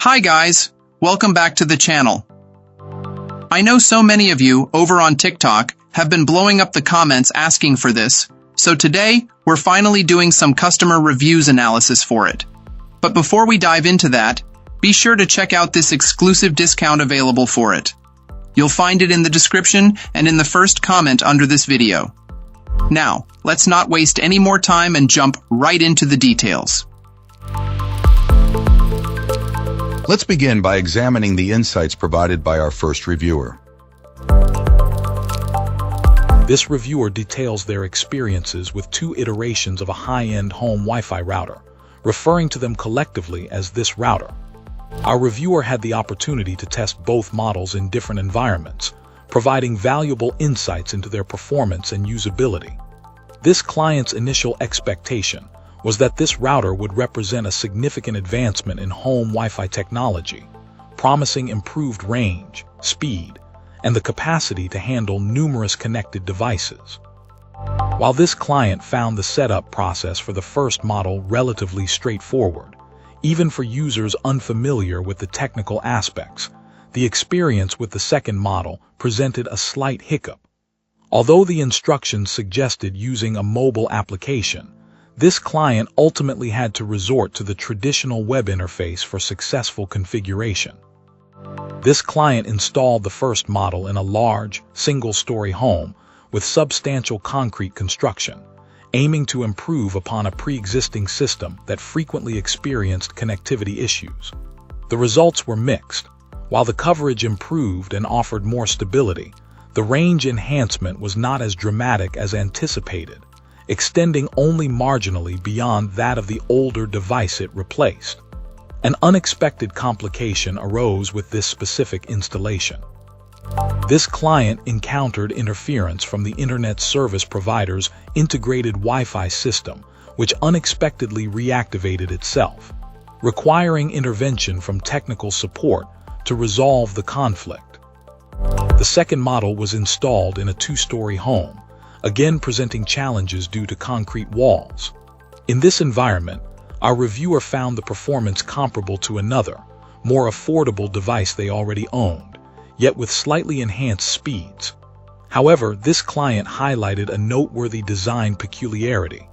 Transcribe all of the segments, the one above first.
Hi guys, welcome back to the channel. I know so many of you over on TikTok have been blowing up the comments asking for this, so today we're finally doing some customer reviews analysis for it. But before we dive into that, be sure to check out this exclusive discount available for it. You'll find it in the description and in the first comment under this video. Now, let's not waste any more time and jump right into the details. Let's begin by examining the insights provided by our first reviewer. This reviewer details their experiences with 2 iterations of a high-end home Wi-Fi router, referring to them collectively as this router. Our reviewer had the opportunity to test both models in different environments, providing valuable insights into their performance and usability. This client's initial expectation was that this router would represent a significant advancement in home Wi-Fi technology, promising improved range, speed, and the capacity to handle numerous connected devices. While this client found the setup process for the first model relatively straightforward, even for users unfamiliar with the technical aspects, the experience with the second model presented a slight hiccup. Although the instructions suggested using a mobile application, this client ultimately had to resort to the traditional web interface for successful configuration. This client installed the first model in a large, single-story home with substantial concrete construction, aiming to improve upon a pre-existing system that frequently experienced connectivity issues. The results were mixed. While the coverage improved and offered more stability, the range enhancement was not as dramatic as anticipated, extending only marginally beyond that of the older device it replaced. An unexpected complication arose with this specific installation. This client encountered interference from the internet service provider's integrated Wi-Fi system, which unexpectedly reactivated itself, requiring intervention from technical support to resolve the conflict. The second model was installed in a 2-story home, again presenting challenges due to concrete walls. In this environment, our reviewer found the performance comparable to another, more affordable device they already owned, yet with slightly enhanced speeds. However, this client highlighted a noteworthy design peculiarity.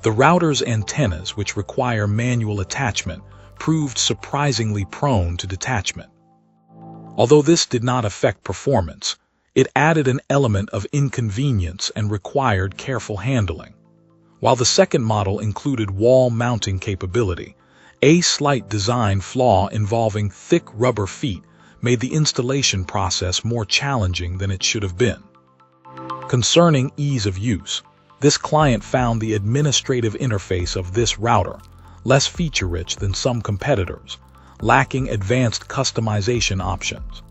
The router's antennas, which require manual attachment, proved surprisingly prone to detachment. Although this did not affect performance, it added an element of inconvenience and required careful handling. While the second model included wall mounting capability, a slight design flaw involving thick rubber feet made the installation process more challenging than it should have been. Concerning ease of use, this client found the administrative interface of this router less feature-rich than some competitors, lacking advanced customization options.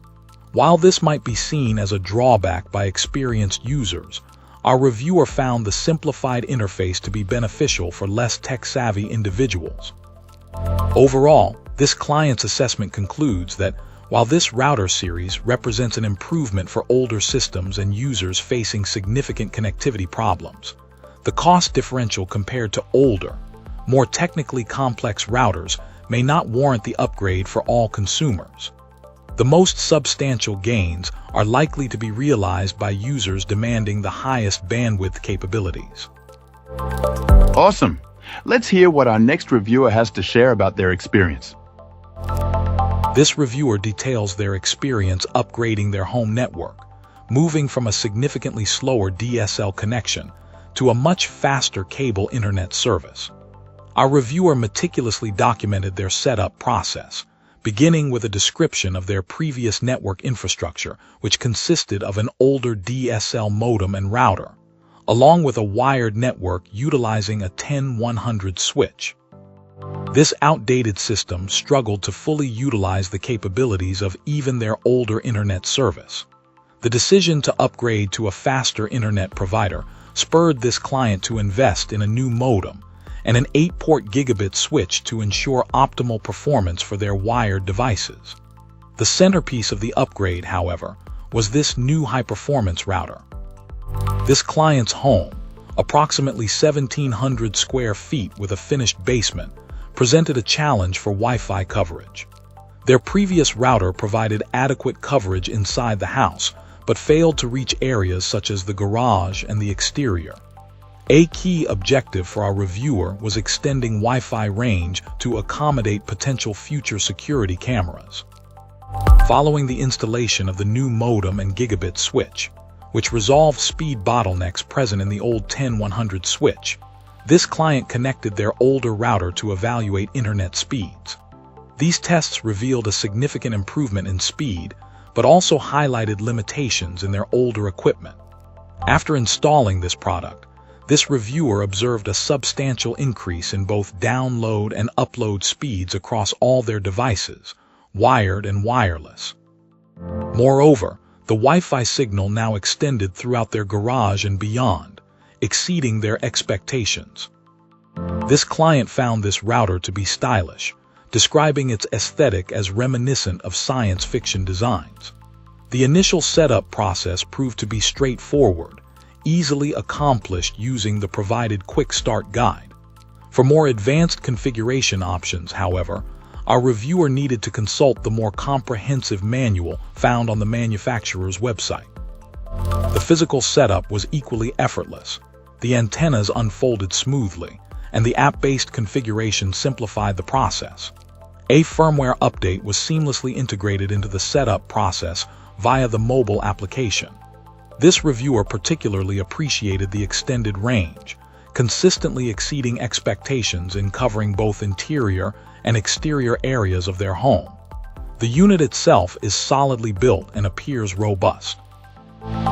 While this might be seen as a drawback by experienced users, our reviewer found the simplified interface to be beneficial for less tech-savvy individuals. Overall, this client's assessment concludes that while this router series represents an improvement for older systems and users facing significant connectivity problems, the cost differential compared to older, more technically complex routers may not warrant the upgrade for all consumers. The most substantial gains are likely to be realized by users demanding the highest bandwidth capabilities. Awesome! Let's hear what our next reviewer has to share about their experience. This reviewer details their experience upgrading their home network, moving from a significantly slower DSL connection to a much faster cable internet service. Our reviewer meticulously documented their setup process, beginning with a description of their previous network infrastructure, which consisted of an older DSL modem and router, along with a wired network utilizing a 10100 switch. This outdated system struggled to fully utilize the capabilities of even their older internet service. The decision to upgrade to a faster internet provider spurred this client to invest in a new modem and an 8-port gigabit switch to ensure optimal performance for their wired devices. The centerpiece of the upgrade, however, was this new high-performance router. This client's home, approximately 1,700 square feet with a finished basement, presented a challenge for Wi-Fi coverage. Their previous router provided adequate coverage inside the house, but failed to reach areas such as the garage and the exterior. A key objective for our reviewer was extending Wi-Fi range to accommodate potential future security cameras. Following the installation of the new modem and gigabit switch, which resolved speed bottlenecks present in the old 10100 switch, this client connected their older router to evaluate internet speeds. These tests revealed a significant improvement in speed, but also highlighted limitations in their older equipment. After installing this product, this reviewer observed a substantial increase in both download and upload speeds across all their devices, wired and wireless. Moreover, the Wi-Fi signal now extended throughout their garage and beyond, exceeding their expectations. This client found this router to be stylish, describing its aesthetic as reminiscent of science fiction designs. The initial setup process proved to be straightforward, easily accomplished using the provided quick start guide. For more advanced configuration options, however, our reviewer needed to consult the more comprehensive manual found on the manufacturer's website. The physical setup was equally effortless. The antennas unfolded smoothly, and the app-based configuration simplified the process. A firmware update was seamlessly integrated into the setup process via the mobile application. This reviewer particularly appreciated the extended range, consistently exceeding expectations in covering both interior and exterior areas of their home. The unit itself is solidly built and appears robust.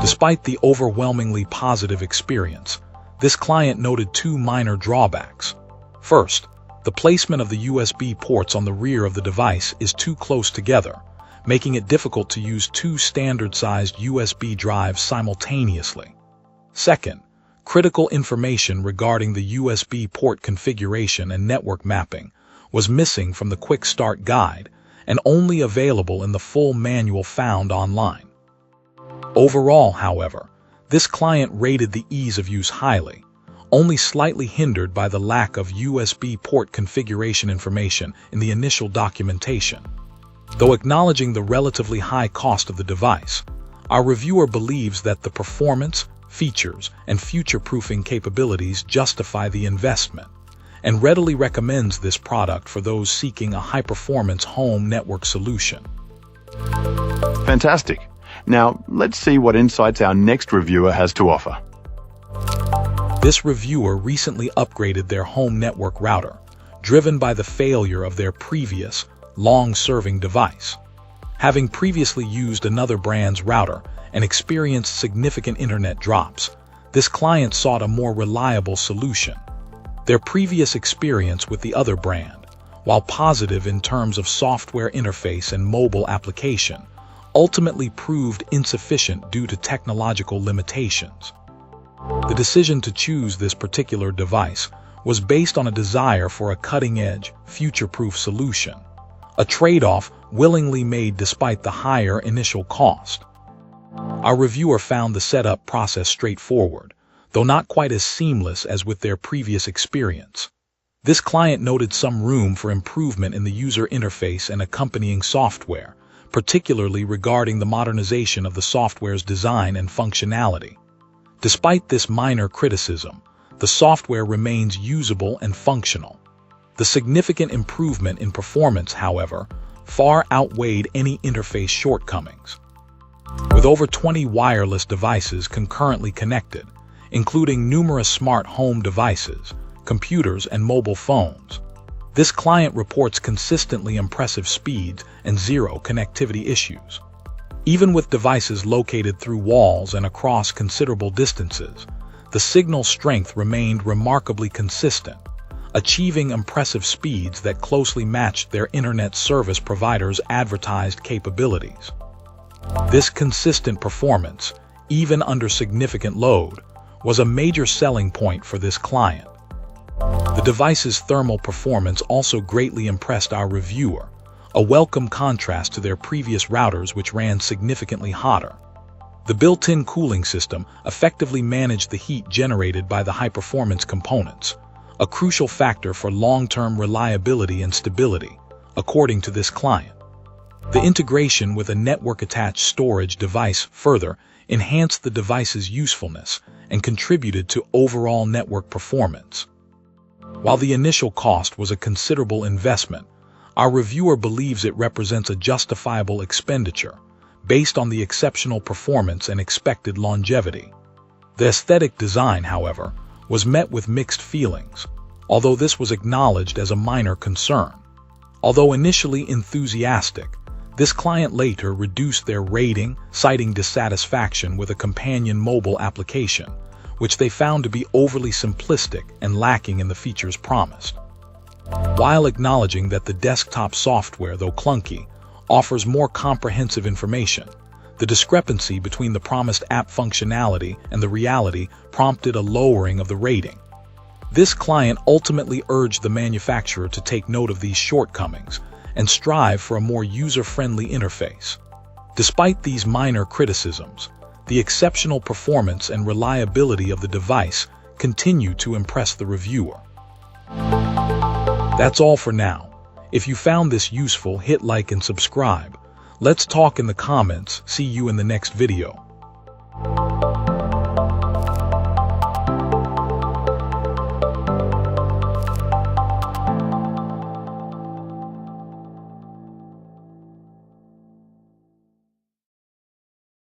Despite the overwhelmingly positive experience, this client noted two minor drawbacks. First, the placement of the USB ports on the rear of the device is too close together, making it difficult to use two standard-sized USB drives simultaneously. Second, critical information regarding the USB port configuration and network mapping was missing from the Quick Start Guide and only available in the full manual found online. Overall, however, this client rated the ease of use highly, only slightly hindered by the lack of USB port configuration information in the initial documentation. Though acknowledging the relatively high cost of the device, our reviewer believes that the performance, features, and future-proofing capabilities justify the investment, and readily recommends this product for those seeking a high-performance home network solution. Fantastic. Now, let's see what insights our next reviewer has to offer. This reviewer recently upgraded their home network router, driven by the failure of their previous, long-serving device. Having previously used another brand's router and experienced significant internet drops, this client sought a more reliable solution. Their previous experience with the other brand, while positive in terms of software interface and mobile application, ultimately proved insufficient due to technological limitations. The decision to choose this particular device was based on a desire for a cutting-edge, future-proof solution, a trade-off willingly made despite the higher initial cost. Our reviewer found the setup process straightforward, though not quite as seamless as with their previous experience. This client noted some room for improvement in the user interface and accompanying software, particularly regarding the modernization of the software's design and functionality. Despite this minor criticism, the software remains usable and functional. The significant improvement in performance, however, far outweighed any interface shortcomings. With over 20 wireless devices concurrently connected, including numerous smart home devices, computers, and mobile phones, this client reports consistently impressive speeds and zero connectivity issues. Even with devices located through walls and across considerable distances, the signal strength remained remarkably consistent, achieving impressive speeds that closely matched their internet service provider's advertised capabilities. This consistent performance, even under significant load, was a major selling point for this client. The device's thermal performance also greatly impressed our reviewer, a welcome contrast to their previous routers which ran significantly hotter. The built-in cooling system effectively managed the heat generated by the high-performance components, a crucial factor for long-term reliability and stability, according to this client. The integration with a network-attached storage device further enhanced the device's usefulness and contributed to overall network performance. While the initial cost was a considerable investment, our reviewer believes it represents a justifiable expenditure based on the exceptional performance and expected longevity. The aesthetic design, however, was met with mixed feelings, although this was acknowledged as a minor concern. Although initially enthusiastic, this client later reduced their rating, citing dissatisfaction with a companion mobile application, which they found to be overly simplistic and lacking in the features promised. While acknowledging that the desktop software, though clunky, offers more comprehensive information, the discrepancy between the promised app functionality and the reality prompted a lowering of the rating. This client ultimately urged the manufacturer to take note of these shortcomings and strive for a more user-friendly interface. Despite these minor criticisms, the exceptional performance and reliability of the device continue to impress the reviewer. That's all for now. If you found this useful, hit like and subscribe. Let's talk in the comments. See you in the next video.